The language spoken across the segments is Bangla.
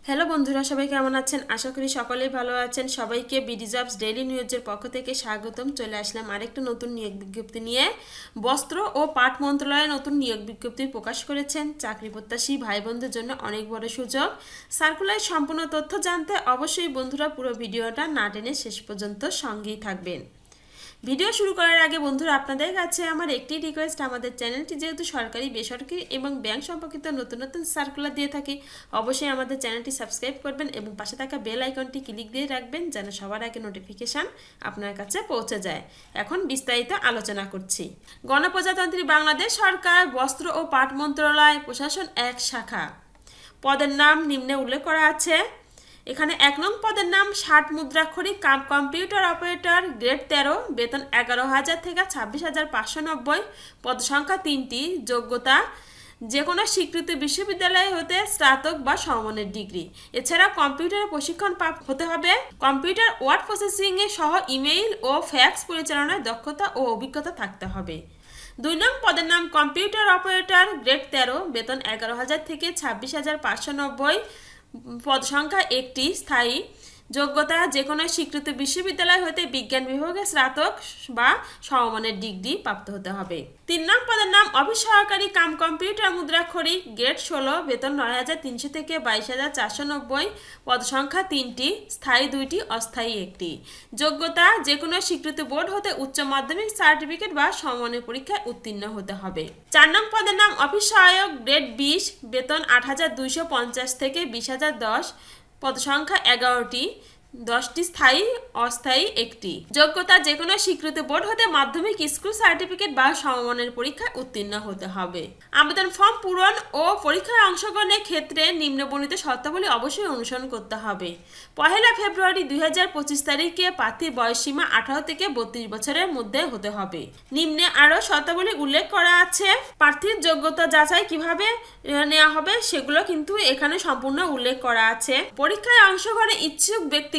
হ্যালো বন্ধুরা, সবাই কেমন আছেন? আশা করি সকলেই ভালো আছেন। সবাইকে বিডি জবস ডেইলি নিউজের পক্ষ থেকে স্বাগতম। চলে আসলাম আরেকটা নতুন নিয়োগ বিজ্ঞপ্তি নিয়ে। বস্ত্র ও পাট মন্ত্রণালয়ে নতুন নিয়োগ বিজ্ঞপ্তি প্রকাশ করেছেন। চাকরি প্রত্যাশী ভাই বোনদের জন্য অনেক বড় সুযোগ। সার্কুলার সম্পূর্ণ তথ্য জানতে অবশ্যই বন্ধুরা পুরো ভিডিওটা না টেনে শেষ পর্যন্ত সঙ্গেই থাকবেন। ভিডিও শুরু করার আগে বন্ধুরা আপনাদের কাছে আমার একটি রিকোয়েস্ট, আমাদের চ্যানেলটি যেহেতু সরকারি, বেসরকারি এবং ব্যাংক সম্পর্কিত নতুন নতুন সার্কুলার দিয়ে থাকি, অবশ্যই আমাদের চ্যানেলটি সাবস্ক্রাইব করবেন এবং পাশে থাকা বেল আইকনটি ক্লিক দিয়ে রাখবেন যেন সবার আগে নোটিফিকেশান আপনার কাছে পৌঁছে যায়। এখন বিস্তারিত আলোচনা করছি। গণপ্রজাতন্ত্রী বাংলাদেশ সরকার বস্ত্র ও পাট মন্ত্রণালয় প্রশাসন এক শাখা। পদের নাম নিম্নে উল্লেখ করা আছে। এখানে 1 নং পদের নাম 60 মুদ্রাক্ষরিক কম্পিউটার অপারেটর, গ্রেড 13, বেতন 11,000 থেকে 26,590, পদ সংখ্যা 3টি, যোগ্যতা যে কোনো স্বীকৃত বিশ্ববিদ্যালয় হতে স্নাতক বা সমমানের ডিগ্রি। এছাড়া কম্পিউটারে প্রশিক্ষণ হতে হবে। কম্পিউটার ওয়ার্ড প্রসেসিং এ সহ ইমেইল ও ফ্যাক্স পরিচালনায় দক্ষতা ও অভিজ্ঞতা থাকতে হবে। 2 নং পদের নাম কম্পিউটার অপারেটর, গ্রেড 13, বেতন 11,000 থেকে 26,590, পদ সংখ্যা 1টি, স্থায়ী, যোগ্যতা যে কোনো স্বীকৃত বিশ্ববিদ্যালয় হতে বিজ্ঞান বিভাগে স্নাতক বা সমমানের ডিগ্রি প্রাপ্ত হতে হবে। 3 নং পদের নাম অফিস সহকারী কম্পিউটার মুদ্রাক্ষরিক, গ্রেড 16, বেতন 9,300 থেকে 22,490, পদ সংখ্যা 3টি, স্থায়ী 2টি, অস্থায়ী 1টি, যোগ্যতা যে কোনো স্বীকৃত বোর্ড হতে উচ্চ মাধ্যমিক সার্টিফিকেট বা সমমানের পরীক্ষায় উত্তীর্ণ হতে হবে। 4 নং পদের নাম অফিস সহায়ক, গ্রেড 20, বেতন 8,250 থেকে 20,010, পদ সংখ্যা 11টি, 10টি, স্থায়ী, অস্থায়ী 1টি, যোগ্যতা যে কোনো স্বীকৃত বোর্ড হতে মাধ্যমিক স্কুল সার্টিফিকেট বা সমমানের পরীক্ষায় উত্তীর্ণ হতে হবে। আবেদন ফর্ম পূরণ ও পরীক্ষায় অংশগ্রহণের ক্ষেত্রে নিম্নবর্ণিত শর্তাবলী অবশ্যই অনুসরণ করতে হবে। 1 ফেব্রুয়ারি 2025 তারিখে প্রার্থীর বয়সসীমা 18 থেকে 32 বছরের মধ্যে হতে হবে। নিম্নে আরও শর্তাবলী উল্লেখ করা আছে। প্রার্থীর যোগ্যতা যাচাই কিভাবে নেওয়া হবে সেগুলো কিন্তু এখানে সম্পূর্ণ উল্লেখ করা আছে। পরীক্ষায় অংশগ্রহণে ইচ্ছুক ব্যক্তিগণ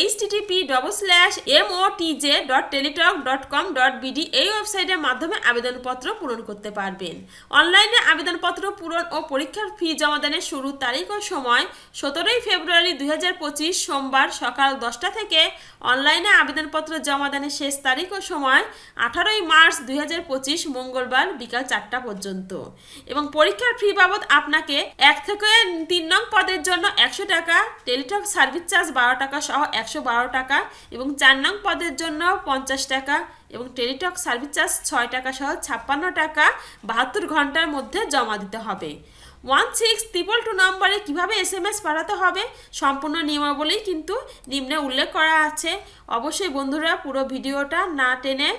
http://motj.teletalk.com.bd এই ওয়েবসাইটের মাধ্যমে আবেদনপত্র পূরণ করতে পারবেন। অনলাইনে আবেদনপত্র পূরণ ও পরীক্ষার ফি জমাদানের শুরুর তারিখ ও সময় 17 ফেব্রুয়ারি 2025 সোমবার সকাল 10টা থেকে অনলাইনে আবেদনপত্র জমাদানের শেষ তারিখ ও সময় 18 মার্চ 2025 মঙ্গলবার বিকাল 4টা পর্যন্ত। এবং পরীক্ষার ফি বাবদ আপনাকে 1 থেকে 3 নং পদের জন্য 100 টাকা, টেলিটক সার্ভিস চার্জ 12 টাকা সহ 112 টাকা, এবং 4 নং পদের জন্য 50 টাকা এবং টেলিটক সার্ভিস চার্জ 6 টাকা সহ 56 টাকা 72 ঘন্টার মধ্যে জমা দিতে হবে। 1622 নম্বরে কিভাবে SMS পাঠাতে হবে সম্পূর্ণ নিয়মাবলী কিন্তু নিম্নে উল্লেখ করা আছে। অবশ্যই বন্ধুরা পুরো ভিডিওটা না টেনে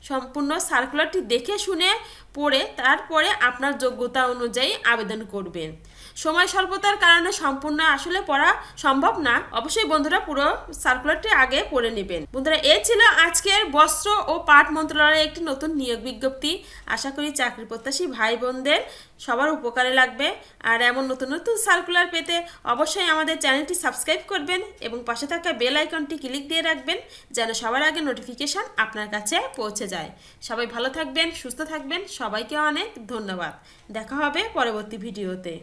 সম্পূর্ণ সার্কুলারটি দেখে শুনে পড়ে তারপরে আপনার যোগ্যতা অনুযায়ী আবেদন করবেন। সময় স্বল্পতার কারণে সম্পূর্ণ আসলে পড়া সম্ভব না। অবশ্যই বন্ধুরা পুরো সার্কুলারটি আগে পড়ে নেবেন। বন্ধুরা এই ছিল আজকের বস্ত্র ও পাট মন্ত্রণালয়ের একটি নতুন নিয়োগ বিজ্ঞপ্তি। আশা করি চাকরি প্রত্যাশী ভাই বোনদের সবার উপকারে লাগবে। আর এমন নতুন নতুন সার্কুলার পেতে অবশ্যই আমাদের চ্যানেলটি সাবস্ক্রাইব করবেন এবং পাশে থাকা বেল আইকনটি ক্লিক দিয়ে রাখবেন যেন সবার আগে নোটিফিকেশান আপনার কাছে পৌঁছে যায়। সবাই ভালো থাকবেন, সুস্থ থাকবেন। সবাইকে অনেক ধন্যবাদ। দেখা হবে পরবর্তী ভিডিওতে।